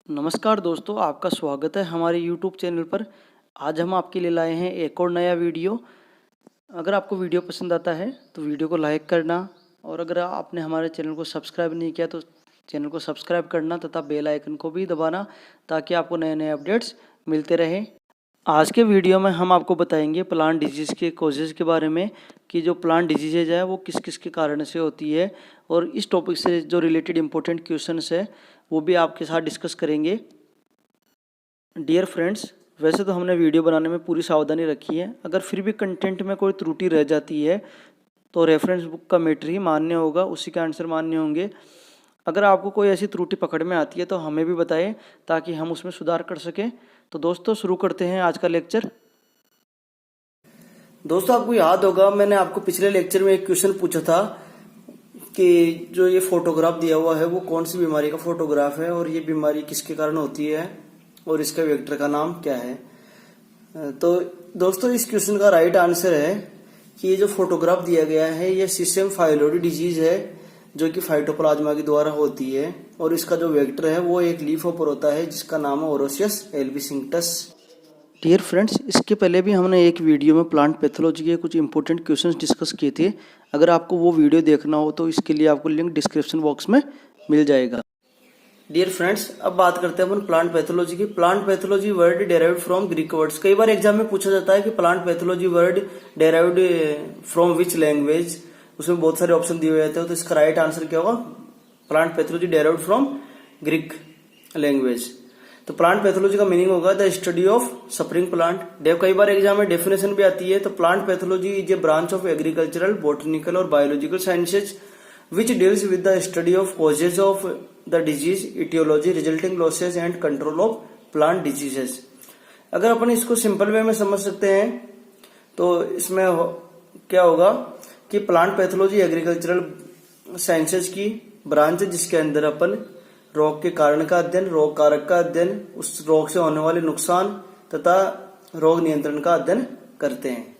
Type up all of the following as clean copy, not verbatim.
नमस्कार दोस्तों, आपका स्वागत है हमारे YouTube चैनल पर। आज हम आपके लिए लाए हैं एक और नया वीडियो। अगर आपको वीडियो पसंद आता है तो वीडियो को लाइक करना, और अगर आपने हमारे चैनल को सब्सक्राइब नहीं किया तो चैनल को सब्सक्राइब करना तथा बेल आइकन को भी दबाना, ताकि आपको नए नए अपडेट्स मिलते रहें। आज के वीडियो में हम आपको बताएंगे प्लांट डिजीज़ के कॉजेज़ के बारे में, कि जो प्लांट डिजीज़ है वो किस किस के कारण से होती है, और इस टॉपिक से जो रिलेटेड इंपॉर्टेंट क्वेश्चंस है वो भी आपके साथ डिस्कस करेंगे। डियर फ्रेंड्स, वैसे तो हमने वीडियो बनाने में पूरी सावधानी रखी है। अगर फिर भी कंटेंट में कोई त्रुटि रह जाती है तो रेफरेंस बुक का मैटर ही मान्य होगा, उसी के आंसर मान्य होंगे। अगर आपको कोई ऐसी त्रुटि पकड़ में आती है तो हमें भी बताएं, ताकि हम उसमें सुधार कर सकें। तो दोस्तों, शुरू करते हैं आज का लेक्चर। दोस्तों, आपको याद होगा मैंने आपको पिछले लेक्चर में एक क्वेश्चन पूछा था कि जो ये फोटोग्राफ दिया हुआ है वो कौन सी बीमारी का फोटोग्राफ है, और ये बीमारी किसके कारण होती है, और इसका वेक्टर का नाम क्या है। तो दोस्तों, इस क्वेश्चन का राइट आंसर है कि ये जो फोटोग्राफ दिया गया है ये सीसियम फाइलोइड डिजीज है, जो कि फाइटोप्लाज्मा के द्वारा होती है, और इसका जो वेक्टर है वो एक लीफ पर होता है जिसका नाम है ओरोसियस एल्बिसिंक्टस। डियर फ्रेंड्स, इसके पहले भी हमने एक वीडियो में प्लांट पैथोलॉजी के कुछ इंपॉर्टेंट क्वेश्चंस डिस्कस किए थे। अगर आपको वो वीडियो देखना हो तो इसके लिए आपको लिंक डिस्क्रिप्शन बॉक्स में मिल जाएगा। डियर फ्रेंड्स, अब बात करते हैं अपन प्लांट पैथोलॉजी की। Plant pathology word derived from Greek words. कई बार एग्जाम में पूछा जाता है कि plant pathology word derived from which language. उसमें बहुत सारे ऑप्शन दिए हुए रहते हैं, तो इसका राइट आंसर क्या होगा? Plant pathology derived from Greek language. तो प्लांट पैथोलॉजी का मीनिंग होगा the study of suffering plant. कई बार एग्जाम में डेफिनेशन भी आती है। तो plant pathology is a branch of agricultural, botanical और biological sciences which deals with the study of causes of the disease, etiology, resulting losses and control of plant diseases। अगर अपन इसको सिंपल वे में समझ सकते हैं तो इसमें क्या होगा कि प्लांट पैथोलॉजी एग्रीकल्चरल साइंसेज की ब्रांच है, जिसके अंदर अपन रोग के कारण का अध्ययन, रोग कारक का अध्ययन, उस रोग से होने वाले नुकसान तथा रोग नियंत्रण का अध्ययन करते हैं।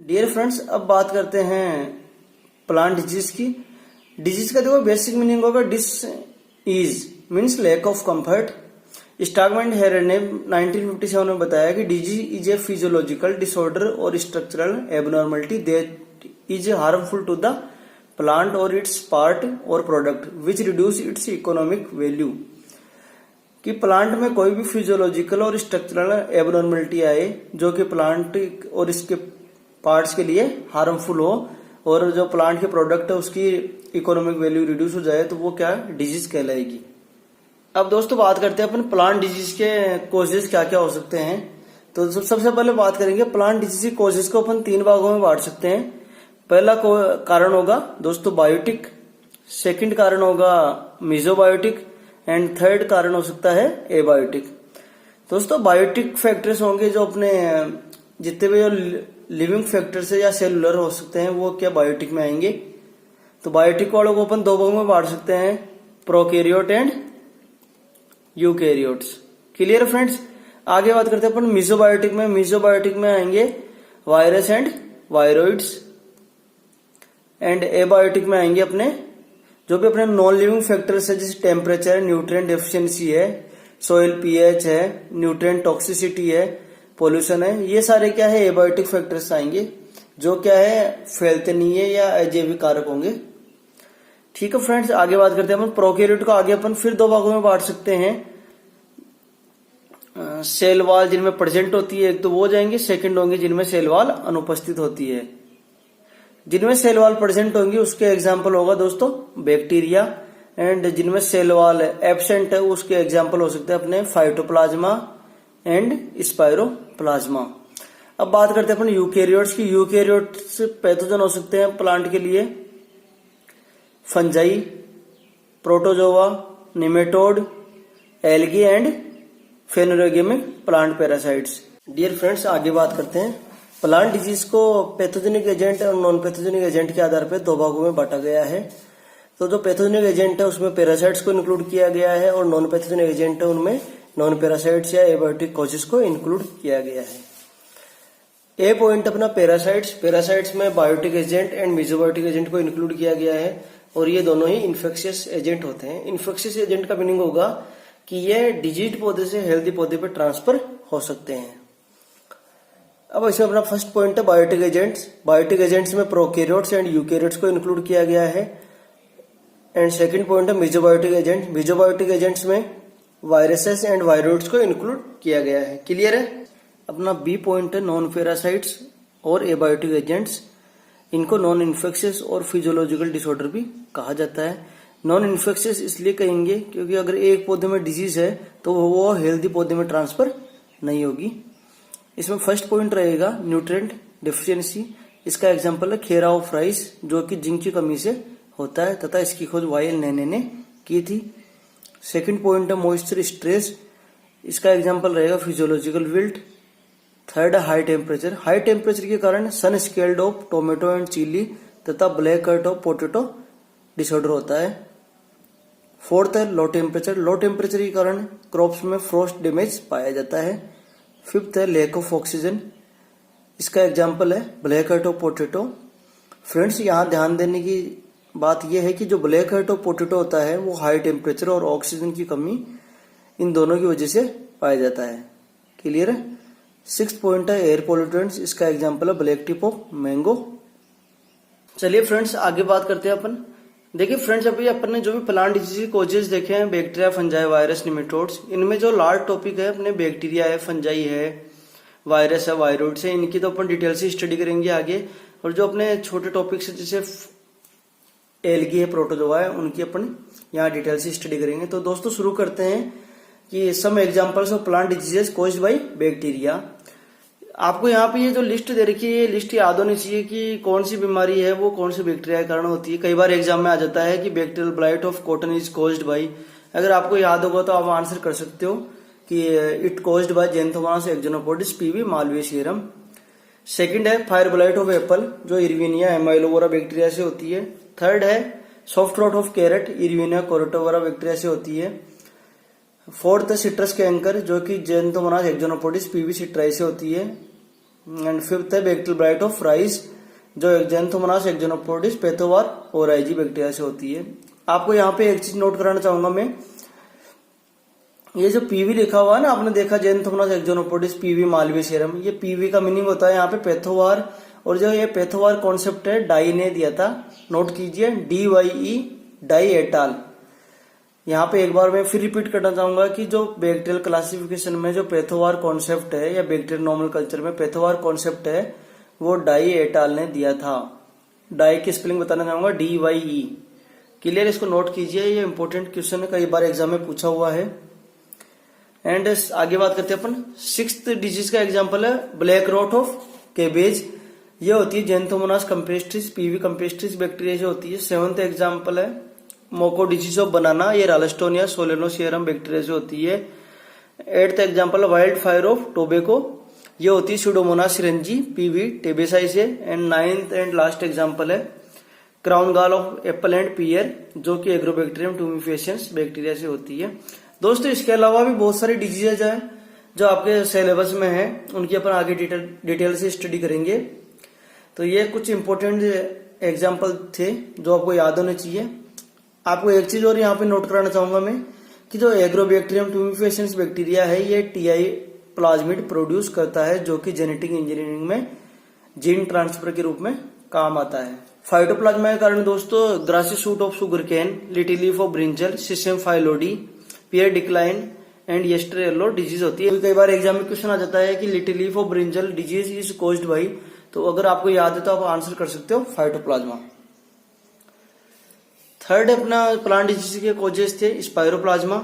डियर फ्रेंड्स, अब बात करते हैं प्लांट डिजीज की। डिजीज का देखो बेसिक मीनिंग होगा dis is means lack of comfort. Stakman Harrar ने 1957 में बताया कि disease is a physiological disorder और structural abnormality that is harmful to the plant और इट्स पार्ट और product which reduce its economic value. कि plant में कोई भी फिजियोलॉजिकल और स्ट्रक्चरल एबनॉर्मलिटी आए जो कि प्लांट और इसके पार्ट्स के लिए हार्मफुल हो, और जो प्लांट के प्रोडक्ट है उसकी इकोनॉमिक वैल्यू रिड्यूस हो जाए, तो वो क्या डिजीज कहलाएगी। अब दोस्तों, बात करते हैं अपन प्लांट डिजीज के कॉजेज क्या क्या हो सकते हैं। तो सबसे पहले बात करेंगे प्लांट डिजीज के कॉजेज को अपन 3 भागों में बांट सकते हैं। पहला कारण होगा दोस्तों बायोटिक, सेकंड कारण होगा मेसोबायोटिक, एंड थर्ड कारण हो सकता है एबायोटिक। दोस्तों, बायोटिक फैक्टर्स होंगे जो अपने जितने भी लिविंग फैक्टर्स है या सेलुलर हो सकते हैं, वो क्या बायोटिक में आएंगे। तो बायोटिक वालों को अपन 2 भागों में बांट सकते हैं, prokaryote and eukaryotes. Clear friends. आगे बात करते हैं अपन मेसोबायोटिक में। मेसोबायोटिक में आएंगे virus and viroids, and abiotic में आएंगे अपने जो भी अपने नॉन लिविंग फैक्टर्स है, जैसे टेम्परेचर, न्यूट्रिएंट डेफिशिएंसी है, सोइल पीएच है, न्यूट्रिएंट टॉक्सिसिटी है, पोल्यूशन है। ये सारे क्या है एबायोटिक फैक्टर्स आएंगे, जो क्या है फैलते नहीं है या अजैविक कारक होंगे। ठीक है फ्रेंड्स, आगे बात करते हैं अपन प्रोकैरियोट को। आगे अपन फिर 2 भागों में बांट सकते हैं। सेल वॉल जिनमें प्रेजेंट होती है, एक तो वो जाएंगे, सेकंड होंगे जिनमें सेल वॉल अनुपस्थित होती है। जिनमें सेल वॉल प्रेजेंट होंगी उसके एग्जाम्पल होगा दोस्तों बैक्टीरिया, एंड जिनमें सेल वॉल एब्सेंट है उसके एग्जाम्पल हो सकते हैं अपने फाइटोप्लाज्मा एंड स्पाइरोप्लाज्मा। अब बात करते हैं अपन यूकैरियोट्स की। यूकैरियोट्स पैथोजन हो सकते हैं प्लांट के लिए fungi, protozoa, nematode, algae and phanerogamic plant parasites. Dear friends, आगे बात करते हैं प्लांट डिजीज को पैथोजेनिक एजेंट और नॉन पैथोजेनिक एजेंट के आधार पर 2 भागों में बांटा गया है। तो जो पैथोजेनिक एजेंट है उसमें पैरासाइट्स को इंक्लूड किया गया है, और नॉन पैथोजेनिक एजेंट है उनमें नॉन पैरासाइट्स या एबायोटिक कॉजेज को इंक्लूड किया गया है। ए पॉइंट अपना पैरासाइट्स। पैरासाइट्स में बायोटिक एजेंट एंड मेसोबायोटिक एजेंट को इंक्लूड किया गया है, और ये दोनों ही इन्फेक्शियस एजेंट होते हैं। इन्फेक्शियस एजेंट का मीनिंग होगा कि ये डिजीज पौधे से हेल्दी पौधे पे ट्रांसफर हो सकते हैं। अब इसमें अपना फर्स्ट पॉइंट है बायोटिक एजेंट्स। बायोटिक एजेंट्स में प्रोकैरियोट्स एंड यूकैरियोट्स को इंक्लूड किया गया है। एंड सेकंड पॉइंट है मेसोबायोटिक एजेंट। मेसोबायोटिक एजेंट्स में वायरसेस एंड वायरोइड्स को इंक्लूड किया गया है। क्लियर है। अपना बी पॉइंट है नॉन पैरासाइट्स और एबायोटिक एजेंट्स। इनको नॉन इन्फेक्शियस और फिजियोलॉजिकल डिसऑर्डर भी कहा जाता है। नॉन इन्फेक्शियस इसलिए कहेंगे क्योंकि अगर एक पौधे में डिजीज है तो वो हेल्दी पौधे में ट्रांसफर नहीं होगी। इसमें फर्स्ट पॉइंट रहेगा न्यूट्रिएंट डेफिशिएंसी। इसका एग्जांपल है खेरा ऑफ राइस, जो कि जिंक की कमी से होता है तथा इसकी खोज वाई नेने ने की थी। सेकंड पॉइंट है मॉइस्चर स्ट्रेस। इसका एग्जांपल रहेगा फिजियोलॉजिकल विल्ट। थर्ड है हाई टेम्परेचर। हाई टेम्परेचर के कारण sun scald of tomato and chilli तथा black heart of potato disorder होता है। फोर्थ है लो टेम्परेचर। लो टेम्परेचर के कारण क्रॉप्स में फ्रोस्ट डैमेज पाया जाता है। फिफ्थ है लैक ऑफ ऑक्सीजन। इसका एग्जांपल है black heart of potato. Friends, यहाँ ध्यान देने की बात यह है कि जो ब्लैक कर्ट ऑफ पोटैटो होता है वो हाई टेम्परेचर और ऑक्सीजन की कमी इन दोनों की वजह से पाया जाता है। क्लियर है। सिक्स्थ पॉइंट है एयर पॉल्यूटेंट्स। इसका एग्जांपल है ब्लैक टिप ऑफ मैंगो। चलिए फ्रेंड्स, आगे बात करते हैं अपन। देखिए फ्रेंड्स, अभी अपन ने जो भी प्लांट डिजीज कोजेस देखे हैं, बैक्टीरिया, फंजाई, वायरस, निमेटोड्स, इनमें जो लार्ज टॉपिक है अपने बैक्टीरिया है, फंजाई है, वायरस है, वायरोइड्स है, इनकी तो अपन डिटेल से स्टडी करेंगे आगे। और जो अपने छोटे टॉपिक्स है जैसे एल्गी है, प्रोटोजोआ है, उनकी अपन यहाँ डिटेल से स्टडी करेंगे। तो दोस्तों शुरू करते हैं कि some examples of plant diseases caused by bacteria. आपको यहाँ पे ये जो लिस्ट दे रखी है, ये लिस्ट याद होनी चाहिए कि कौन सी बीमारी है वो कौन से बैक्टीरिया के कारण होती है। कई बार एग्जाम में आ जाता है कि bacterial blight of cotton is caused bye. अगर आपको याद होगा तो आप आंसर कर सकते हो कि it caused by Xanthomonas axonopodis PV malvacearum. Second है फायर ब्लाइट ऑफ एप्पल, जो इरविनिया एमाइलोवोरा बैक्टीरिया से होती है। थर्ड है soft rot of carrot, Erwinia carotovora bacteria से होती है। फोर्थ है सिट्रस कैंकर, जो कि ज़ैंथोमोनास एक्सोनोपोडिस पीवी सिट्राई से होती है। एंड फिफ्थ है बैक्टीरियल ब्लाइट ऑफ राइस, जो ज़ैंथोमोनास एक्सोनोपोडिस पेथोवार ओराइजी बैक्टीरिया से होती है। आपको यहाँ पे एक चीज नोट कराना चाहूंगा मैं, ये जो पीवी लिखा हुआ है ना, आपने देखा ज़ैंथोमोनास एक्सोनोपोडिस पीवी मालवेसियरम, ये पीवी का मीनिंग होता है यहाँ पे पेथोवार। और जो ये पेथोवार कॉन्सेप्ट है डाई ने दिया था, नोट कीजिए, DYE डाई एटाल। यहाँ पे एक बार मैं फिर रिपीट करना चाहूंगा कि जो बैक्टीरियल क्लासिफिकेशन में जो पेथोवार कॉन्सेप्ट है या बैक्टीरियल नॉर्मल कल्चर में पेथोवार कॉन्सेप्ट है वो डाई एटाल ने दिया था। डाई की स्पेलिंग बताना चाहूंगा DYE। क्लियर, इसको नोट कीजिए, ये इंपॉर्टेंट क्वेश्चन है, कई बार एग्जाम में पूछा हुआ है। एंड आगे बात करते हैं अपन। सिक्स्थ डिजीज का एग्जाम्पल है ब्लैक रॉट ऑफ कैबेज, ये होती है Xanthomonas campestris PV campestris bacteria से होती है। सेवंथ एग्जाम्पल है मोको डिजीज ऑफ बनाना, ये रालस्टोनिया सोलेनोसियरम बैक्टीरिया से होती है। Eighth example wild fire of tobacco, ये होती है स्यूडोमोनास सिरेंजी पीवी टेबेसाई से। And ninth and last example है crown gall of apple and pear, जो कि एग्रोबैक्टीरियम ट्यूमिफेशियंस बैक्टीरिया से होती है। दोस्तों, इसके अलावा भी बहुत सारी डिजीजेज है जो आपके सिलेबस में है, उनकी अपन आगे डिटेल से स्टडी करेंगे। तो ये कुछ इंपॉर्टेंट एग्जाम्पल थे जो आपको याद होने चाहिए। आपको एक चीज और यहाँ पे नोट कराना चाहूंगा मैं कि जो एग्रोबैक्टीरियम ट्यूमिफेशियंस बैक्टीरिया है, ये TI प्लाज्मिड प्रोड्यूस करता है, जो कि जेनेटिक इंजीनियरिंग में जीन ट्रांसफर के रूप में काम आता है। फाइटोप्लाज्मा के कारण दोस्तों grassy shoot of sugar cane, little leaf of brinjal, sesame phyllody, pear decline and aster yellow disease होती है। कई बार एग्जाम में क्वेश्चन आ जाता है कि little leaf of brinjal disease is caused by, तो अगर आपको याद है तो आप आंसर कर सकते हो फाइटोप्लाज्मा। थर्ड अपना प्लांट डिजीज के कॉजेस थे स्पाइरोप्लाज्मा।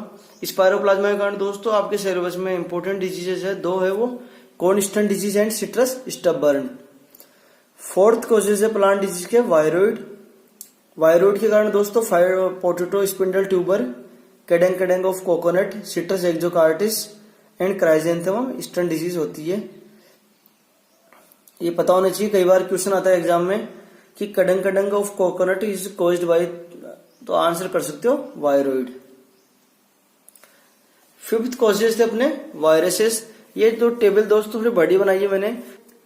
स्पाइरोप्लाज्मा के कारण दोस्तों आपके सिलेबस में इंपॉर्टेंट डिजीजेस है, दो है वो corn stunt disease and citrus stubborn. Fourth causes है प्लांट डिजीज के वायरोइड। वायरोइड के कारण दोस्तों potato spindle tuber, cadang of coconut, citrus exocortis and chrysanthemum stunt disease होती है। ये पता होना चाहिए, कई बार क्वेश्चन आता है एग्जाम में कि cadang of coconut is caused by, तो आंसर कर सकते हो वायरोइड। फिफ्थ कॉजेस थे अपने वायरसेस। ये जो टेबल दोस्तों थोड़ी बड़ी बनाई है मैंने,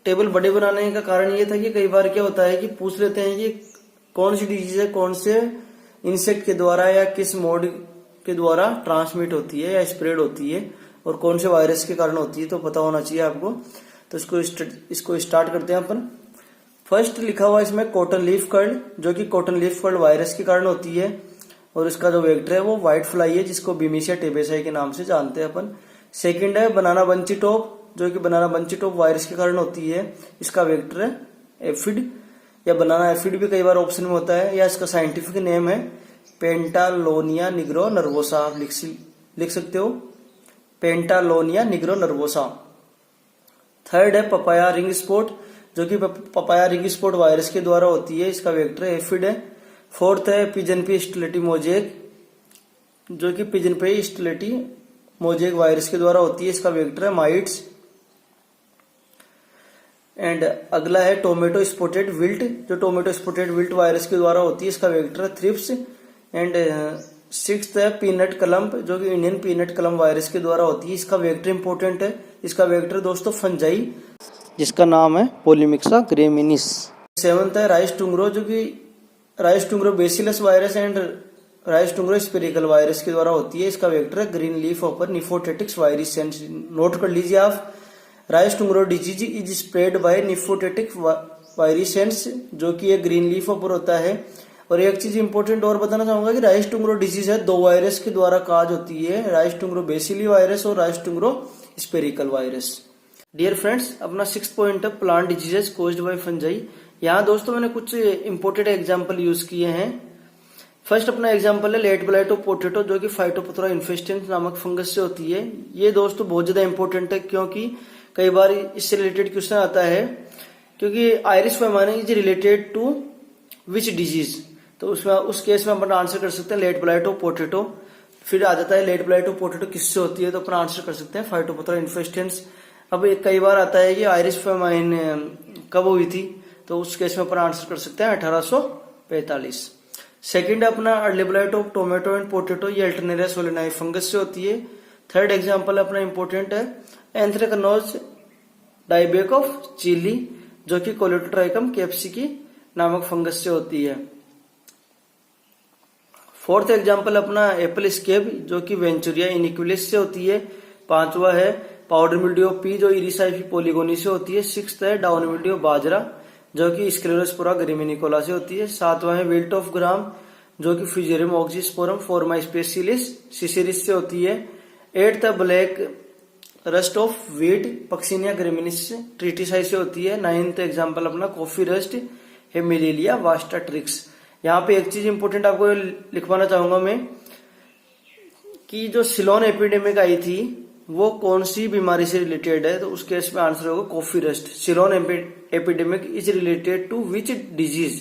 टेबल बड़ी बनाने का कारण ये था कि कई बार क्या होता है कि पूछ लेते हैं कि कौन सी डिजीज है कौन से इंसेक्ट के द्वारा या किस मोड के द्वारा ट्रांसमिट होती है या स्प्रेड होती है और कौन से वायरस के कारण होती है, तो पता होना चाहिए आपको। तो इसको स्टार्ट करते हैं अपन। फर्स्ट लिखा हुआ इसमें कॉटन लीफ कर्ल, जो कि कॉटन लीफ कर्ल वायरस के कारण होती है और इसका जो वेक्टर है वो व्हाइट फ्लाई है, जिसको बीमिशिया टेबेसाई के नाम से जानते हैं अपन। सेकंड है बनाना बंची टॉप, जो कि बनाना बंची टॉप वायरस के कारण होती है, इसका वेक्टर है एफिड या बनाना एफिड भी कई बार ऑप्शन में होता है, या इसका साइंटिफिक नेम है पेंटालोनिया निग्रो नर्वोसा, आप लिख सकते हो पेंटालोनिया निग्रो नर्वोसा। थर्ड है पपाया रिंग स्पॉट, जो कि पपाया रिंग स्पॉट वायरस के द्वारा होती है, इसका वेक्टर एफिड है। फोर्थ है पिजन पे स्टेलेटी मोजेक, जो कि पिजन पे स्टेलेटी मोजेक वायरस के द्वारा होती है, इसका वेक्टर है माइट्स। एंड अगला है टोमेटो स्पॉटेड विल्ट, जो टोमेटो स्पॉटेड विल्ट वायरस के द्वारा होती है, इसका वेक्टर है थ्रिप्स। एंड सिक्स्थ है पीनट क्लम्प, जो कि इंडियन पीनट क्लम्प वायरस के द्वारा होती है, इसका वेक्टर इंपॉर्टेंट है, इसका वेक्टर दोस्तों फंजाई, जिसका नाम है पोलीमिक्सा ग्रेमिनिस। सेवंथ है राइस टुंगरो, जो कि rice tungro bacilliform virus and rice tungro spherical virus के द्वारा होती है, इसका वेक्टर है green leaf hopper Nephotettix virus. Note कर लीजिए आप, rice tungro disease is spread by Nephotettix virescens, जो कि एक ग्रीन लीफ ऊपर होता है। और एक चीज इंपॉर्टेंट और बताना चाहूंगा कि राइस टुंगरो डिजीज है दो वायरस के द्वारा काज होती है, राइस टुंगरो बेसिली वायरस और rice tungro spherical virus. Dear friends, अपना 6 पॉइंट है plant diseases caused by fungi. यहाँ दोस्तों मैंने कुछ इंपोर्टेंट एग्जाम्पल यूज किए हैं। फर्स्ट अपना एग्जाम्पल है लेट ब्लाइट ऑफ पोटैटो, जो कि फाइटोपथोरा इन्फेस्टेंस नामक फंगस से होती है। ये दोस्तों बहुत ज्यादा इंपॉर्टेंट है, क्योंकि कई बार इससे रिलेटेड क्वेश्चन आता है, क्योंकि Irish famine is related to which disease, तो उसमें उस केस में अपन आंसर कर सकते हैं लेट ब्लाइट ऑफ पोटैटो। फिर आ जाता है लेट ब्लाइट ऑफ पोटैटो किससे होती है, तो अपन आंसर कर सकते हैं फाइटोपथोरा इन्फेस्टेंस। अब कई बार आता है कि आयरिश फैमाइन कब हुई थी, तो उस केस में अपन आंसर कर सकते हैं 1845। सेकंड है अपना early blight of tomato and potato, ये अल्टरनेरिया सोलेनाई फंगस से होती है। थर्ड एग्जांपल अपना इंपॉर्टेंट है एंथ्रेक्नोज डाइबैक ऑफ चिली, जो कि कोलेटोट्राइकम कैप्सिकी नामक फंगस से होती है। फोर्थ एग्जांपल अपना एप्पल स्केब, जो कि वेंचुरिया इनिक्विलिस से होती है। पांचवा है पाउडर मिल्ड्यू ऑफ पी, जो इरिसाइफी पोलिगोनी से होती है। सिक्स्थ है डाउन मिल्ड्यू ऑफ बाजरा, जो कि स्क्लेरोस्पोरा ग्रेमिनिकोला से होती है। सातवां है विल्ट ऑफ ग्राम, जो कि फ्यूजेरियम ऑक्सीस्पोरम फोर्मास्पेसिलिस सिसिरिस से होती है। एट्थ है black rust of wheat Puccinia graminis tritici से होती है। नाइन्थ एग्जांपल अपना कॉफी रस्ट है मिलेलिया वास्टा ट्रिक्स। यहाँ पे एक चीज इंपोर्टेंट आपको लिखवाना चाहूंगा मैं, कि जो सिलोन एपिडेमिक आई थी वो कौन सी बीमारी से रिलेटेड है, तो उस केस में आंसर होगा coffee rust. Ceylon epidemic is related to which disease,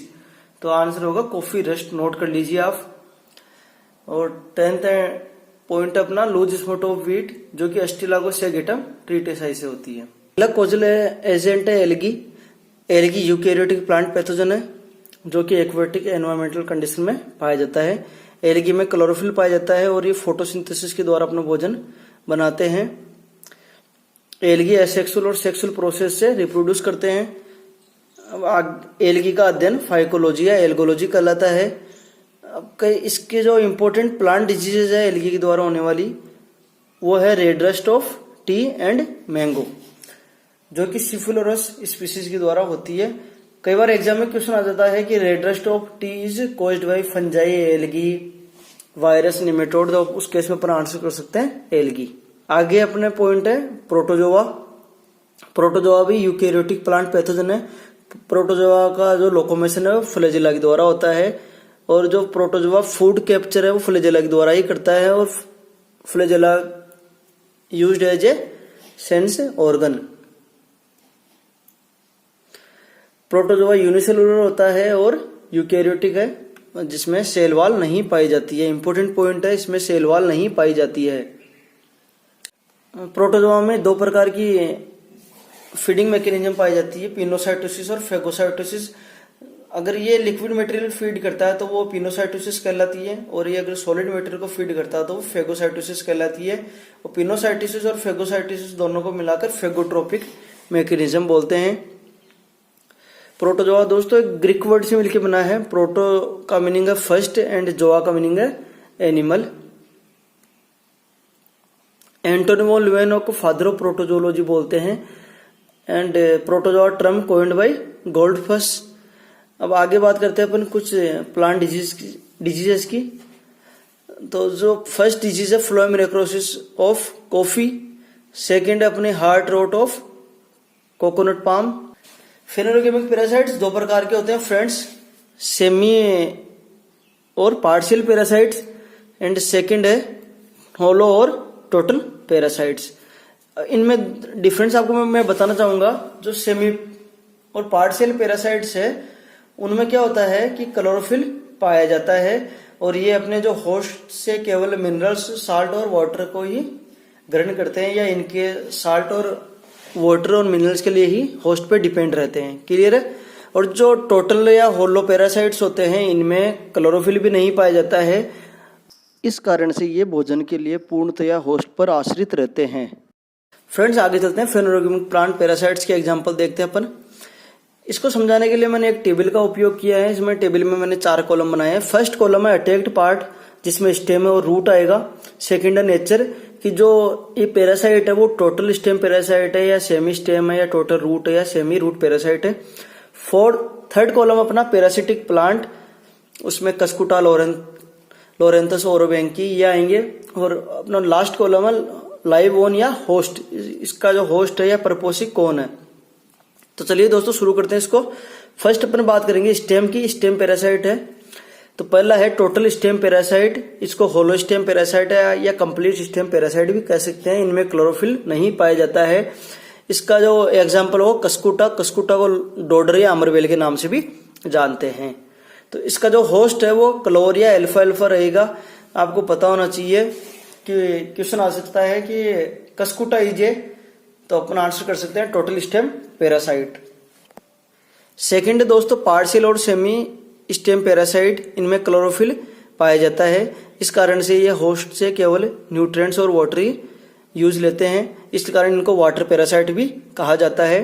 तो आंसर होगा कॉफी रस्ट, नोट कर लीजिए आप। और 10th पॉइंट अपना लूज स्पॉट ऑफ वीट, जो कि अस्टिलागो सेगेटम ट्रिटेसाई से होती है। अगला कोजल एजेंट है algae. Algae eukaryotic plant pathogen है, जो कि एक्वेटिक एनवायरमेंटल कंडीशन में पाया जाता है। एल्गी में क्लोरोफिल पाया जाता है और ये फोटोसिंथेसिस के द्वारा अपना भोजन बनाते हैं। एल्गी एसेक्सुअल और सेक्सुअल प्रोसेस से रिप्रोड्यूस करते हैं। अब एल्गी का अध्ययन फाइकोलॉजी या एल्गोलॉजी कहलाता है। अब कई इसके जो इम्पोर्टेंट प्लांट डिजीजेज है एल्गी के द्वारा होने वाली, वो है red rust of T and mango, जो कि सिफिलोरस स्पीसीज के द्वारा होती है। कई बार एग्जाम में क्वेश्चन आ जाता है कि red rust of tea is caused by fungi, algae, virus, nematode, तो उस केस में अपन आंसर कर सकते हैं एल्गी। आगे अपने पॉइंट है प्रोटोजोआ। प्रोटोजोआ भी यूकैरियोटिक प्लांट पैथोजन है। प्रोटोजोआ का जो लोकोमेशन है वो फ्लैजेला के द्वारा होता है, और जो प्रोटोजोआ फूड कैप्चर है वो फ्लैजेला के द्वारा ही करता है, और flagella used as a sense organ. Protozoa unicellular होता है और यूकैरियोटिक है, जिसमें सेल वॉल नहीं पाई जाती है। इंपॉर्टेंट पॉइंट है, इसमें सेल वॉल नहीं पाई जाती है। प्रोटोजोआ में दो प्रकार की फीडिंग मैकेनिज्म पाई जाती है, पिनोसाइटोसिस और फेगोसाइटोसिस। अगर ये लिक्विड मटेरियल फीड करता है तो वो पिनोसाइटोसिस कहलाती है, और ये अगर सॉलिड मटेरियल को फीड करता है तो वो फेगोसाइटोसिस कहलाती है। और पिनोसाइटोसिस और फेगोसाइटोसिस दोनों को मिलाकर फेगोट्रोपिक मैकेनिज्म बोलते हैं। प्रोटोजोआ दोस्तों एक ग्रीक वर्ड से मिलकर बना है। प्रोटो का मीनिंग है फर्स्ट एंड जोआ का मीनिंग है एनिमल। एंटोनियो लिवेनो को फादर ऑफ प्रोटोजोलॉजी बोलते हैं and protozoa term coined bye गोल्डफश। अब आगे बात करते हैं अपन कुछ प्लांट डिजीजेस की। तो जो फर्स्ट डिजीज है phloem necrosis of coffee, second है अपने heart rot of coconut palm. Phanerogamic parasites दो प्रकार के होते हैं फ्रेंड्स, सेमी और पार्शियल पैरासाइट्स एंड सेकंड है होलो और टोटल पैरासाइट्स। इनमें डिफरेंस आपको मैं बताना चाहूंगा। जो सेमी और पार्शियल पैरासाइट्स है उनमें क्या होता है कि क्लोरोफिल पाया जाता है और ये अपने जो होस्ट से केवल मिनरल्स, साल्ट और वाटर को ही ग्रहण करते हैं या इनके साल्ट और वाटर और मिनरल्स के लिए ही होस्ट पे डिपेंड रहते हैं। क्लियर है। और जो टोटल या होलो पैरासाइट्स होते हैं इनमें क्लोरोफिल भी नहीं पाया जाता है, इस कारण से ये भोजन के लिए पूर्णतया होस्ट पर आश्रित रहते हैं। फ्रेंड्स आगे चलते हैं, फेनोरोगेमिक प्लांट पैरासाइट्स के एग्जांपल देखते हैं अपन। इसको समझाने के लिए मैंने एक टेबल का उपयोग किया है। इसमें टेबल में मैंने 4 कॉलम बनाए हैं। फर्स्ट कॉलम है अटैक्ड पार्ट जिसमें स्टेम और रूट आएगा। सेकंड है नेचर कि जो ये पैरासाइट है वो टोटल स्टेम पैरासाइट है या सेमी स्टेम है या टोटल रूट है या सेमी रूट पैरासाइट है। थर्ड कॉलम अपना पैरासिटिक प्लांट, उसमें कस्कुटा, लोरेंथस, ओरोबैंकी ये आएंगे। और अपना लास्ट कॉलम है लाइव ओन या होस्ट, इसका जो होस्ट है या प्रपोसिक कौन है। तो चलिए दोस्तों शुरू करते हैं इसको। फर्स्ट अपन बात करेंगे स्टेम की। स्टेम पैरासाइट है तो पहला है टोटल स्टेम पैरासाइट, इसको होलो स्टेम पैरासाइट है या कंप्लीट स्टेम पैरासाइट भी कह सकते हैं। इनमें क्लोरोफिल नहीं पाया जाता है। इसका जो एग्जाम्पल हो कस्कुटा को डोडर या अमरवेल के नाम से भी जानते हैं। तो इसका जो होस्ट है वो क्लोर या अल्फा अल्फा रहेगा। आपको पता होना चाहिए कि क्वेश्चन आ सकता है कि कस्कुटा इजे, तो अपन आंसर कर सकते हैं टोटल स्टेम पैरासाइट। सेकंड दोस्तों पार्शियल और सेमी स्टेम पैरासाइट, इनमें क्लोरोफिल पाया जाता है। इस कारण से ये होस्ट से केवल न्यूट्रिएंट्स और वाटर ही यूज लेते हैं, इस कारण इनको वाटर पैरासाइट भी कहा जाता है।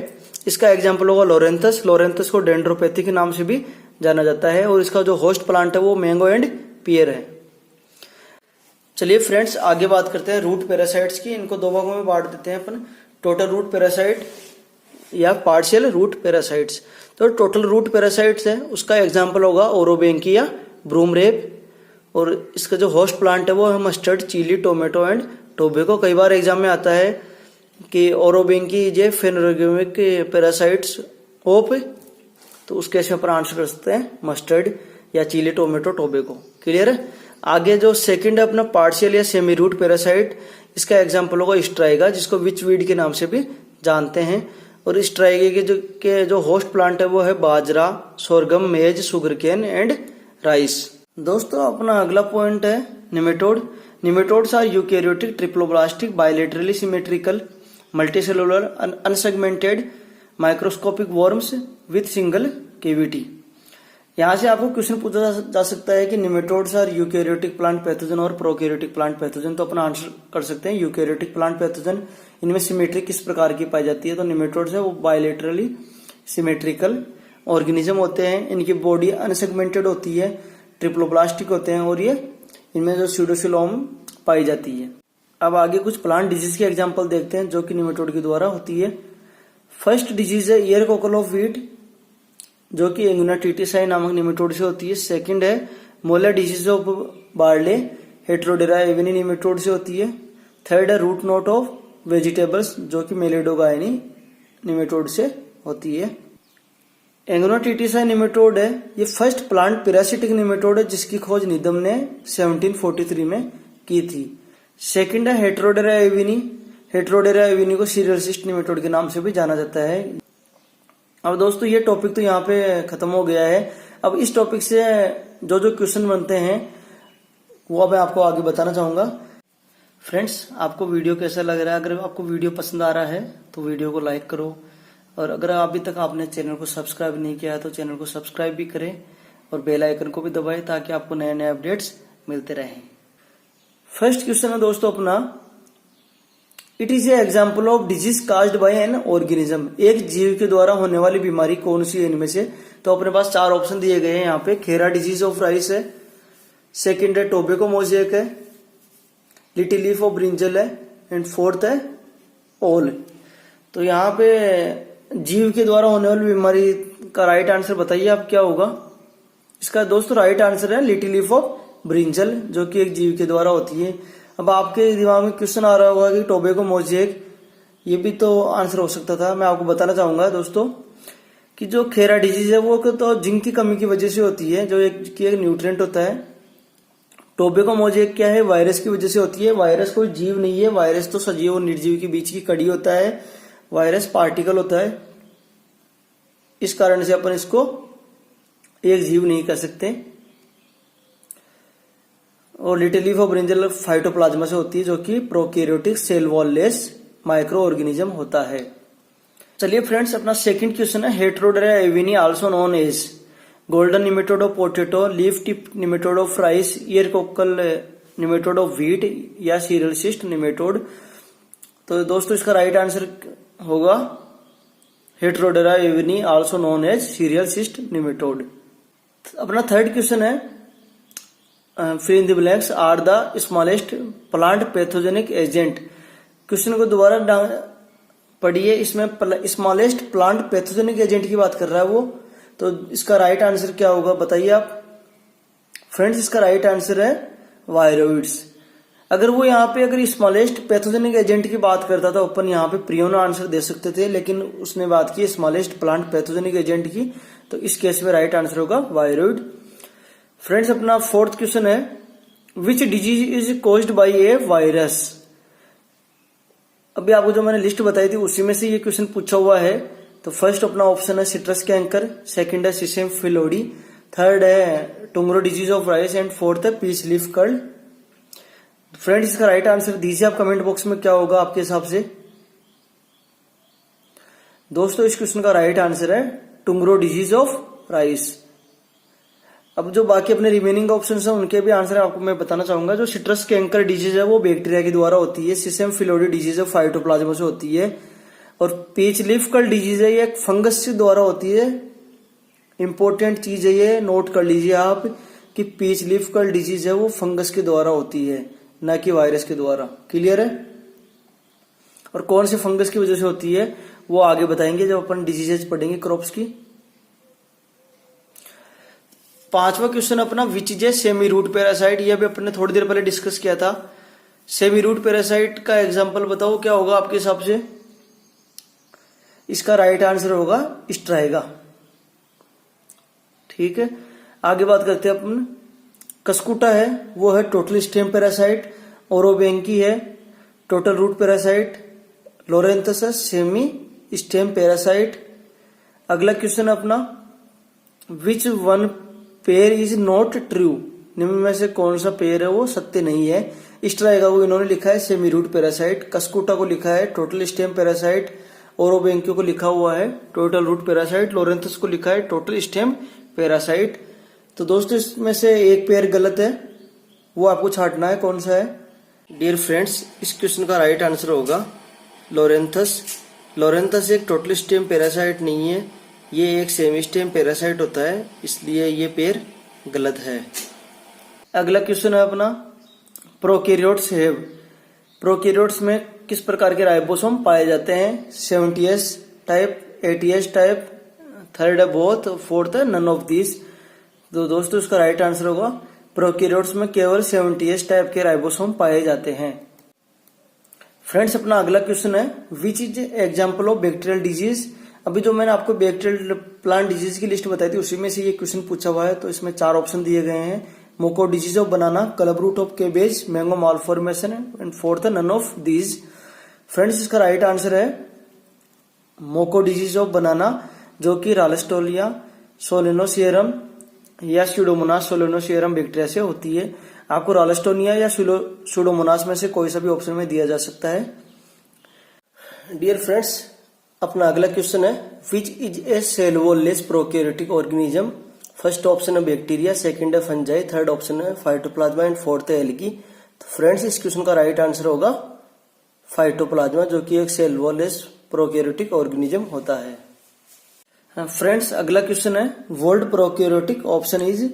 इसका एग्जाम्पल होगा लोरेंथस को डेंड्रोपैथी के नाम से भी जाना जाता है। और इसका जो होस्ट प्लांट है वो मैंगो एंड पियर है। चलिए फ्रेंड्स आगे बात करते हैं रूट पैरासाइट्स की। इनको दो भागों में बांट देते हैं अपन, टोटल रूट पैरासाइट या पार्शियल रूट पैरासाइट्स। तो टोटल रूट पैरासाइट्स है उसका एग्जाम्पल होगा ओरोबैंकी या ब्रूमरेप। और इसका जो होस्ट प्लांट है वो है mustard, chilli, tomato and tobacco. कई बार एग्जाम में आता है कि ओरोबैंकी जे फेनोरोगेमिक पैरासाइट्स ऑफ, तो उस केस में अपन आंसर कर सकते हैं मस्टर्ड या चिली, टोमेटो, टोबैको। क्लियर है। आगे जो सेकंड है अपना पार्शियल या सेमी रूट पैरासाइट, इसका एग्जाम्पल होगा स्ट्राइगा जिसको विचवीड के नाम से भी जानते हैं। और स्ट्राइगा के जो होस्ट प्लांट है वो है बाजरा, sorghum, maize, sugarcane and rice. दोस्तों अपना अगला पॉइंट है nematode. Nematodes are eukaryotic, triploblastic, bilaterally symmetrical, multicellular, unsegmented, microscopic worms with single cavity. यहाँ से आपको क्वेश्चन पूछा जा सकता है कि nematodes are eukaryotic plant pathogen और प्रोकैरियोटिक प्लांट पैथोजन। तो अपना आंसर कर सकते हैं यूकैरियोटिक प्लांट पैथोजन। इनमें सिमेट्री किस प्रकार की पाई जाती है, तो निमेटोड्स है वो बायलेटरली सिमेट्रिकल ऑर्गेनिज्म होते हैं। इनकी बॉडी अनसेगमेंटेड होती है, ट्रिप्लोब्लास्टिक होते हैं और ये इनमें जो स्यूडोसिलोम पाई जाती है। अब आगे कुछ प्लांट डिजीज के एग्जाम्पल देखते हैं जो कि निमेटोड के द्वारा होती है। फर्स्ट डिजीज है ईयर कोकल ऑफ व्हीट जो कि एंगुना टीटीसाई नामक निमेटोड से होती है। सेकंड है मोला डिजीज ऑफ बार्ले, हेट्रोडेरा एविनी निमेटोड से होती है। थर्ड है रूट नोट ऑफ वेजिटेबल्स जो कि मेलेडोगायनी निमेटोड से होती है। एंगुना टीटीसाई निमेटोड है ये फर्स्ट प्लांट पैरासिटिक निमेटोड है जिसकी खोज निदम ने 1743 में की थी। सेकंड है हेट्रोडेरा एविनी। हेट्रोडेरा एविनी को सीरियल सिस्ट निमेटोड के नाम से भी जाना जाता है। अब दोस्तों ये टॉपिक तो यहाँ पे खत्म हो गया है। अब इस टॉपिक से जो जो क्वेश्चन बनते हैं वो मैं आपको आगे बताना चाहूंगा। फ्रेंड्स आपको वीडियो कैसा लग रहा है? अगर आपको वीडियो पसंद आ रहा है तो वीडियो को लाइक करो, और अगर अभी तक आपने चैनल को सब्सक्राइब नहीं किया है तो चैनल को सब्सक्राइब भी करें और बेल आइकन को भी दबाएं ताकि आपको नए नए अपडेट्स मिलते रहें। फर्स्ट क्वेश्चन है दोस्तों अपना, it is a example of disease caused by an organism. एक जीव के द्वारा होने वाली बीमारी कौन सी है इनमें से? तो अपने पास 4 ऑप्शन दिए गए हैं यहाँ पे। खेरा डिजीज ऑफ राइस है, सेकंड है टोबैको मोजेक है, लिटिल लीफ ऑफ ब्रिंजल है एंड फोर्थ है ऑल। तो यहाँ पे जीव के द्वारा होने वाली बीमारी का राइट आंसर बताइए आप क्या होगा। इसका दोस्तों राइट आंसर है लिटिल लीफ ऑफ ब्रिंजल, जो कि एक जीव के द्वारा होती है। अब आपके दिमाग में क्वेश्चन आ रहा होगा कि टोबैको मोज़ेक, ये भी तो आंसर हो सकता था। मैं आपको बताना चाहूंगा दोस्तों कि जो खेरा डिजीज है वो तो जिंक की कमी की वजह से होती है, जो एक न्यूट्रिएंट होता है। टोबैको मोज़ेक क्या है, वायरस की वजह से होती है। वायरस कोई जीव नहीं है, वायरस तो सजीव और निर्जीव के बीच की कड़ी होता है। वायरस पार्टिकल होता है, इस कारण से अपन इसको एक जीव नहीं कह सकते। और little leaf of brinjal phytoplasma से होती है, जो कि prokaryotic cell wall less microorganism होता है। चलिए फ्रेंड्स, अपना सेकंड क्वेश्चन है Heterodera avenae also known as golden nematode of potato, leaf tip nematode of rice, ear cockle nematode of wheat या सीरियल सिस्ट निमेटोड। तो दोस्तों इसका right answer होगा Heterodera avenae also known as cereal cyst nematode. अपना third question है fill in the blanks are the smallest plant pathogenic agent. Question को दोबारा पढ़िए, इसमें स्मॉलेस्ट प्लांट पैथोजेनिक एजेंट की बात कर रहा है वो। तो इसका राइट आंसर क्या होगा बताइए आप। फ्रेंड्स इसका राइट आंसर है वायरोइड्स। अगर वो यहाँ पे अगर स्मॉलेस्ट पैथोजेनिक एजेंट की बात करता तो अपन यहाँ पे प्रियोन आंसर दे सकते थे, लेकिन उसने बात की स्मॉलेस्ट प्लांट पैथोजेनिक एजेंट की, तो इस केस में राइट आंसर होगा वायरोइड। फ्रेंड्स अपना फोर्थ क्वेश्चन है which disease is caused bye A virus. अभी आपको जो मैंने लिस्ट बताई थी उसी में से ये क्वेश्चन पूछा हुआ है। तो फर्स्ट अपना ऑप्शन है सिट्रस कैंकर, सेकंड है सिसेम फिलोडी, थर्ड है tomorrow disease of rice and fourth है पीच लीफ कर्ल। फ्रेंड्स इसका राइट आंसर दीजिए आप कमेंट बॉक्स में, क्या होगा आपके हिसाब से। दोस्तों इस क्वेश्चन का राइट आंसर है टुमरो डिजीज ऑफ राइस। अब जो बाकी अपने रिमेनिंग ऑप्शंस हैं उनके भी आंसर आपको मैं बताना चाहूंगा। जो सिट्रस कैंकर डिजीज है वो बैक्टीरिया के द्वारा होती है, सिसेम फिलोडी डिजीज है फाइटोप्लाज्मा से होती है, और पीच लीफ कर्ल डिजीज है ये फंगस के द्वारा होती है। इंपॉर्टेंट चीज है ये, नोट कर लीजिए आप कि पीच लीफ कर्ल डिजीज है वो फंगस के द्वारा होती है, न कि वायरस के द्वारा। क्लियर है। और कौन से फंगस की वजह से होती है वो आगे बताएंगे जब अपन डिजीजेज पढ़ेंगे क्रॉप्स की। पांचवा क्वेश्चन अपना which is a semi root parasite. ये भी अपन ने थोड़ी देर पहले डिस्कस किया था। सेमी रूट पैरासाइट का एग्जांपल बताओ क्या होगा आपके हिसाब से। इसका राइट आंसर होगा स्ट्राइगा। ठीक है, आगे बात करते हैं अपन। कस्कुटा है वो है टोटल स्टेम पैरासाइट, ओरोबेंकी है टोटल रूट पैरासाइट, लोरेंथस है सेमी स्टेम पैरासाइट। अगला क्वेश्चन अपना which one pair is not true. निम्न में से कौन सा पेयर है वो सत्य नहीं है। स्ट्राइगा को इन्होंने लिखा है सेमी रूट पैरासाइट, कस्कुटा को लिखा है टोटल स्टेम पैरासाइट, ओरोबेंकियो को लिखा हुआ है टोटल रूट पैरासाइट, लोरेंथस को लिखा है टोटल स्टेम पैरासाइट। तो दोस्तों इसमें से एक पेयर गलत है, वो आपको छांटना है कौन सा है। डियर फ्रेंड्स इस क्वेश्चन का राइट आंसर होगा लोरेंथस। लोरेंथस एक टोटल स्टेम पैरासाइट नहीं है, ये एक सेमी स्टेम पैरासाइट होता है, इसलिए ये पेयर गलत है। अगला क्वेश्चन है अपना प्रोकैरियोट्स है। प्रोकैरियोट्स में किस प्रकार के राइबोसोम पाए जाते हैं। 70S type, 80S type, third है बोथ, फोर्थ है नन ऑफ दिस। तो दोस्तों इसका राइट आंसर होगा प्रोकैरियोट्स में केवल 70S टाइप के राइबोसोम पाए जाते हैं। फ्रेंड्स अपना अगला क्वेश्चन है which is example of bacterial disease. अभी जो मैंने आपको बैक्टीरियल प्लांट डिजीज की लिस्ट बताई थी उसी में से ये क्वेश्चन पूछा हुआ है। तो इसमें 4 ऑप्शन दिए गए हैं। Moko disease of banana, club root of cabbage, mango malformation and fourth है नन ऑफ दीज। फ्रेंड्स इसका राइट आंसर है मोको डिजीज ऑफ बनाना, जो कि रालेस्टोलिया सोलेनोसियरम या स्यूडोमोनास सोलेनोसियरम बैक्टीरिया से होती है। आपको रालेस्टोनिया या स्यूडोमोनास में से कोई सा भी ऑप्शन में दिया जा सकता है। डियर फ्रेंड्स अपना अगला क्वेश्चन है which is a cell wall less prokaryotic organism. First option है बैक्टीरिया, सेकंड है फंजाई, थर्ड ऑप्शन है फाइटोप्लाज्मा एंड फोर्थ है एल्गी। तो फ्रेंड्स इस क्वेश्चन का राइट आंसर होगा फाइटोप्लाज्मा, जो कि एक cell wall less prokaryotic organism होता है। फ्रेंड्स अगला क्वेश्चन है world prokaryotic option is.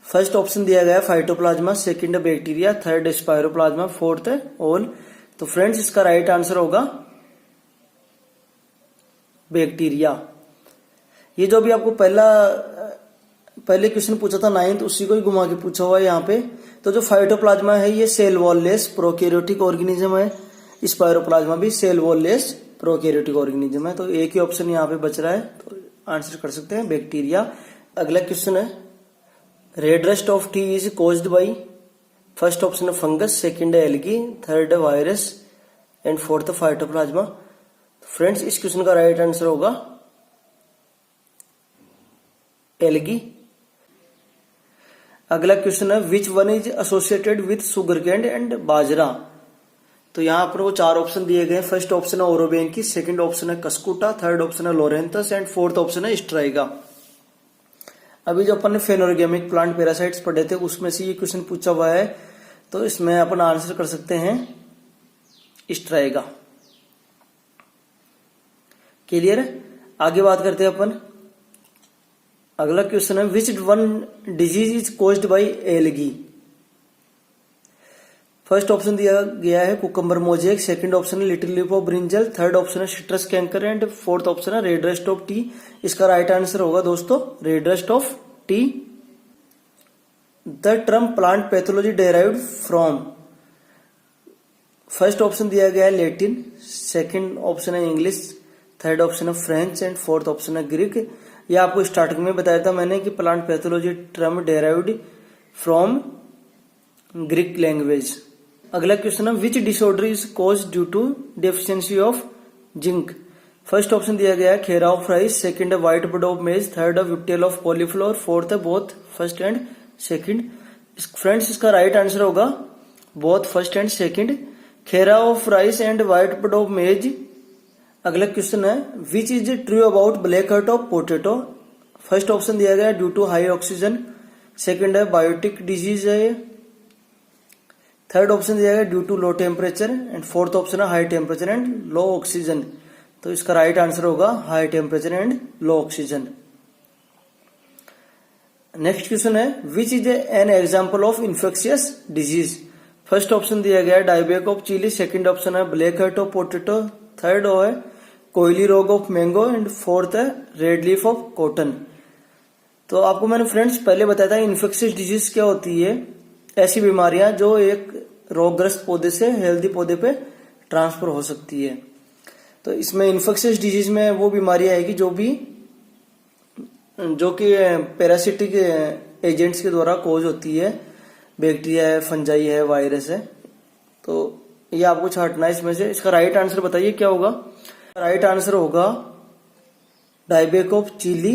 First option दिया गया है फाइटोप्लाज्मा, सेकंड है बैक्टीरिया, थर्ड है स्पायरोप्लाज्मा, फोर्थ है ऑल। तो फ्रेंड्स इसका राइट आंसर होगा बैक्टीरिया। ये जो भी आपको पहले क्वेश्चन पूछा था 9th, उसी को ही घुमा के पूछा हुआ है यहाँ पे। तो जो फाइटोप्लाज्मा है ये cell wall less prokaryotic organism है, स्पाइरोप्लाज्मा भी cell wall less prokaryotic organism है। तो एक ही ऑप्शन यहाँ पे बच रहा है, तो आंसर कर सकते हैं बैक्टीरिया। अगला क्वेश्चन है red rust of tea is caused by, first option है फंगस, सेकंड है एल्गी, थर्ड है वायरस एंड फोर्थ है फाइटोप्लाज्मा। फ्रेंड्स इस क्वेश्चन का राइट आंसर होगा एल्गी। अगला क्वेश्चन है which one is associated with sugar cane and bajra. तो यहाँ पर वो 4 ऑप्शन दिए गए। फर्स्ट ऑप्शन है ओरोबेंकी, सेकंड ऑप्शन है कस्कुटा, थर्ड ऑप्शन है लोरेंथस एंड फोर्थ ऑप्शन है स्ट्राइगा। अभी जो अपन ने फेनोरगेमिक प्लांट पैरासाइट्स पढ़े थे उसमें से ये क्वेश्चन पूछा हुआ है, तो इसमें अपन आंसर कर सकते हैं स्ट्राइगा। क्लियर है। आगे बात करते हैं अपन। अगला क्वेश्चन है which one disease is caused by algae. First option दिया गया है कुकम्बर मोजेक, सेकंड ऑप्शन है little leaf of brinjal, third option है citrus canker and fourth option है रेड रस्ट ऑफ टी। इसका राइट आंसर होगा दोस्तों red rust of tea. The term plant pathology derived from, first option दिया गया है Latin, second option है English, third option है फ्रेंच एंड फोर्थ ऑप्शन है ग्रीक। यह आपको स्टार्टिंग में बताया था मैंने कि plant pathology term derived from Greek language. अगला क्वेश्चन है which disorder is cause due to deficiency of zinc. First option दिया गया है खेरा ऑफ राइस, सेकंड है white bud of maize, third है विप्टेल ऑफ कॉलीफ्लावर, फोर्थ है both first and second. Friends इसका right answer होगा both first and second, khaira of rice and white bud of मेज। अगला क्वेश्चन है which is true about black heart of potato. First option दिया गया है due to high oxygen, second है biotic disease है, थर्ड ऑप्शन दिया गया due to low temperature and fourth option है high temperature and low oxygen. तो इसका राइट आंसर होगा high temperature and low oxygen. Next question है which is an example of infectious disease. First option दिया गया है dieback of chilli, second option है black heart of potato, third है कोयली रोग ऑफ मैंगो एंड फोर्थ है red leaf of cotton. तो आपको मैंने फ्रेंड्स पहले बताया था इन्फेक्शियस डिजीज क्या होती है, ऐसी बीमारियां जो एक रोगग्रस्त पौधे से हेल्दी पौधे पे ट्रांसफर हो सकती है। तो इसमें इन्फेक्शियस डिजीज में वो बीमारियां आएगी जो कि पैरासिटिक एजेंट्स के द्वारा कॉज होती है, बैक्टीरिया है, फंजाई है, वायरस है। तो ये आपको छांटना है इसमें से। इसका राइट आंसर बताइए क्या होगा। राइट आंसर होगा डायबेक ऑफ चिली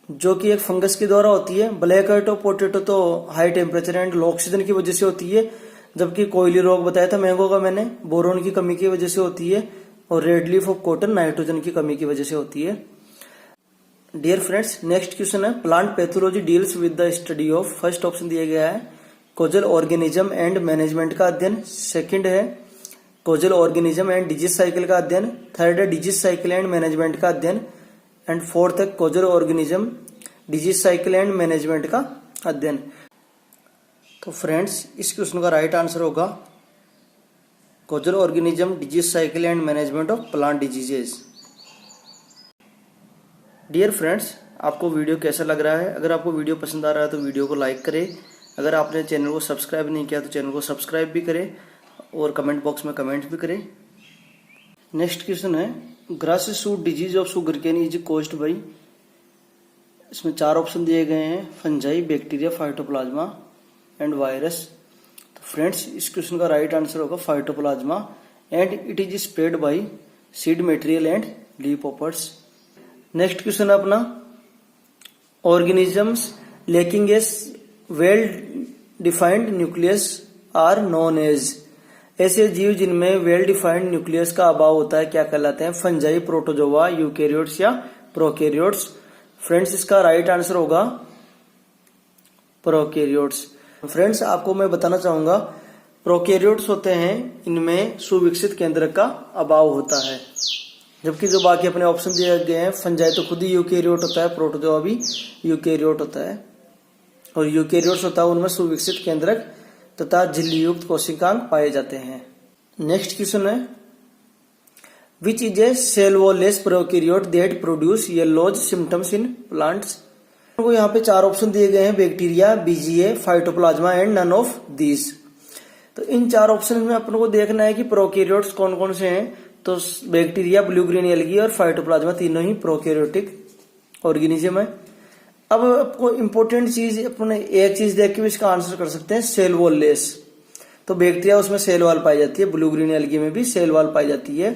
जो कि एक फंगस के द्वारा होती है, ब्लैक हार्ट ऑफ पोटैटो तो high temperature and low oxygen की वजह से होती है, जबकि कोयली रोग बताया था मैंगो का मैंने, बोरोन की कमी की वजह से होती है, और red leaf of cotton nitrogen की कमी की वजह से होती है। डियर फ्रेंड्स नेक्स्ट क्वेश्चन है plant pathology deals with the study of. First option दिया गया है कोजल ऑर्गेनिज्म एंड मैनेजमेंट का अध्ययन, सेकंड है causal organism and disease cycle का अध्ययन, थर्ड है डिजीज साइकिल एंड मैनेजमेंट का अध्ययन एंड फोर्थ है causal organism disease cycle and management का अध्ययन। तो फ्रेंड्स इस क्वेश्चन का राइट आंसर होगा causal organism disease cycle and management of plant diseases. Dear friends आपको वीडियो कैसा लग रहा है। अगर आपको वीडियो पसंद आ रहा है तो वीडियो को लाइक करें, अगर आपने चैनल को सब्सक्राइब नहीं किया तो चैनल को सब्सक्राइब भी करें और कमेंट बॉक्स में कमेंट भी करें। नेक्स्ट क्वेश्चन है grass shoot disease of sugar cane is caused by. इसमें 4 ऑप्शन दिए गए हैं fungi, bacteria, phytoplasma and virus. तो फ्रेंड्स इस क्वेश्चन का राइट आंसर होगा phytoplasma and it is spread by seed material and leaf hoppers. Next question है अपना organisms lacking a well defined nucleus are known as. ऐसे जीव जिनमें well defined nucleus का अभाव होता है क्या कहलाते हैं, फंजाई, प्रोटोजोआ, यूकैरियोट्स या प्रोकैरियोट्स। फ्रेंड्स इसका राइट आंसर होगा प्रोकैरियोट्स। फ्रेंड्स आपको मैं बताना चाहूंगा प्रोकैरियोट्स होते हैं इनमें सुविकसित केंद्रक का अभाव होता है, जबकि जो बाकी अपने ऑप्शन दिए गए हैं फंजाई तो खुद ही यूकैरियोट होता है, प्रोटोजोआ भी यूकैरियोट होता है, और यूकैरियोट्स होता है उनमें सुविकसित केंद्रक तथा झिल्ली युक्त कोशिकांग पाए जाते हैं। नेक्स्ट क्वेश्चन है which is a cell wall less prokaryote that produce yellows symptoms in plants. को यहाँ पे 4 ऑप्शन दिए गए हैं, bacteria, BGA, phytoplasma and none of these. तो इन 4 ऑप्शन में अपन को देखना है कि प्रोकैरियोट्स कौन कौन से हैं। तो बैक्टीरिया, ब्लू ग्रीन एल्गी और फाइटोप्लाज्मा तीनों ही प्रोकैरियोटिक ऑर्गेनिज्म है। अब आपको इंपॉर्टेंट चीज, अपने एक चीज देख के भी इसका आंसर कर सकते हैं, सेल वॉल लेस। तो बैक्टीरिया उसमें सेल वॉल पाई जाती है, ब्लू ग्रीन एल्गी में भी सेल वॉल पाई जाती है।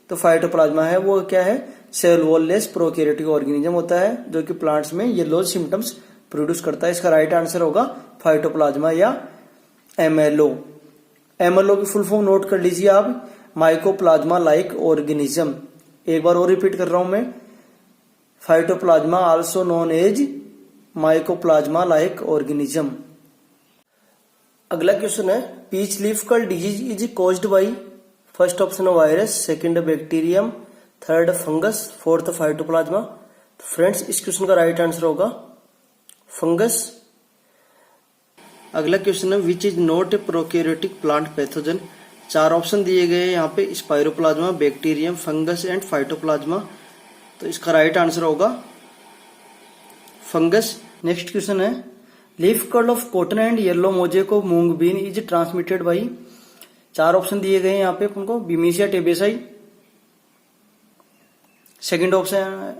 तो फाइटोप्लाज्मा है वो क्या है, cell wall less prokaryotic organism होता है जो कि प्लांट्स में येलो सिम्टम्स प्रोड्यूस करता है। इसका राइट आंसर होगा फाइटोप्लाज्मा या एमएलओ। एमएलओ की फुल फॉर्म नोट कर लीजिए आप, माइकोप्लाज्मा लाइक ऑर्गेनिज्म। एक बार और रिपीट कर रहा हूं मैं, phytoplasma also known as mycoplasma like organism. अगला क्वेश्चन है peach leaf curl disease is caused by. First option है virus, second bacterium, third fungus, fourth phytoplasma. तो फ्रेंड्स इस क्वेश्चन का राइट आंसर होगा फंगस। अगला क्वेश्चन है which is not a prokaryotic plant pathogen. 4 option दिए गए हैं यहाँ पे, spiroplasma, bacterium, fungus and phytoplasma. तो इसका राइट आंसर होगा फंगस। नेक्स्ट क्वेश्चन है leaf curl of cotton and yellow mosaic of mung bean is transmitted by. 4 option दिए गए हैं यहाँ पे अपन को, बीमिसिया टेबेसाई, सेकंड ऑप्शन है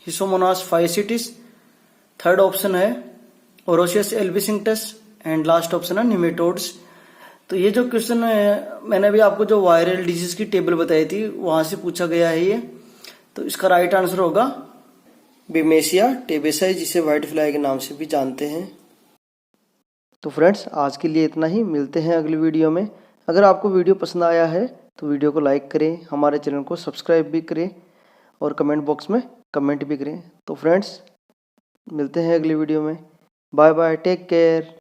हिसोमोनास फाइसिटिस, थर्ड ऑप्शन है ओरोसियस एल्बिसिंक्टस एंड लास्ट ऑप्शन है निमेटोड्स। तो ये जो क्वेश्चन है मैंने अभी आपको जो वायरल डिजीज की टेबल बताई थी वहां से पूछा गया है ये। तो इसका राइट आंसर होगा बीमेसिया टेबेसाई, जिसे व्हाइट फ्लाई के नाम से भी जानते हैं। तो फ्रेंड्स आज के लिए इतना ही, मिलते हैं अगली वीडियो में। अगर आपको वीडियो पसंद आया है तो वीडियो को लाइक करें, हमारे चैनल को सब्सक्राइब भी करें और कमेंट बॉक्स में कमेंट भी करें। तो फ्रेंड्स मिलते हैं अगली वीडियो में, बाय बाय, टेक केयर।